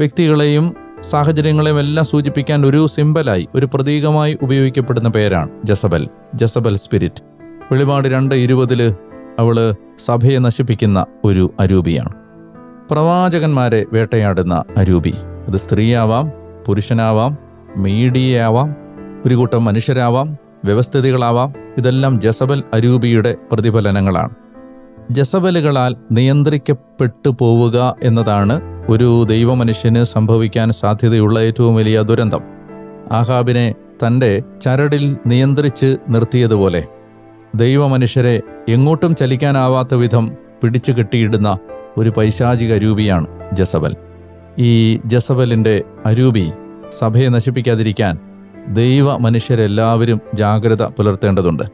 വ്യക്തികളെയും സാഹചര്യങ്ങളെയും എല്ലാം സൂചിപ്പിക്കാൻ ഒരു സിംബലായി, ഒരു പ്രതീകമായി ഉപയോഗിക്കപ്പെടുന്ന പേരാണ് ജസബൽ. ജസബൽ സ്പിരിറ്റ്. വെളിപാട് 2:20 അവള് സഭയെ നശിപ്പിക്കുന്ന ഒരു അരൂപിയാണ്. പ്രവാചകന്മാരെ വേട്ടയാടുന്ന അരൂപി. അത് സ്ത്രീയാവാം, പുരുഷനാവാം, മീഡിയയാവാം, ഒരു കൂട്ടം മനുഷ്യരാവാം, വ്യവസ്ഥിതികളാവാം. ഇതെല്ലാം ജസബൽ അരൂപിയുടെ പ്രതിഫലനങ്ങളാണ്. ജസബലുകളാൽ നിയന്ത്രിക്കപ്പെട്ടു പോവുക എന്നതാണ് ഒരു ദൈവമനുഷ്യന് സംഭവിക്കാൻ സാധ്യതയുള്ള ഏറ്റവും വലിയ ദുരന്തം. ആഹാബിനെ തൻ്റെ ചരടിൽ നിയന്ത്രിച്ച് നിർത്തിയതുപോലെ ദൈവമനുഷ്യരെ എങ്ങോട്ടും ചലിക്കാനാവാത്ത വിധം പിടിച്ചു കെട്ടിയിടുന്ന ഒരു പൈശാചിക അരൂപിയാണ് ജസബൽ. ഈ ജസബലിൻ്റെ അരൂപി സഭയെ നശിപ്പിക്കാതിരിക്കാൻ ദൈവ മനുഷ്യരെല്ലാവരും ജാഗ്രത പുലർത്തേണ്ടതുണ്ട്.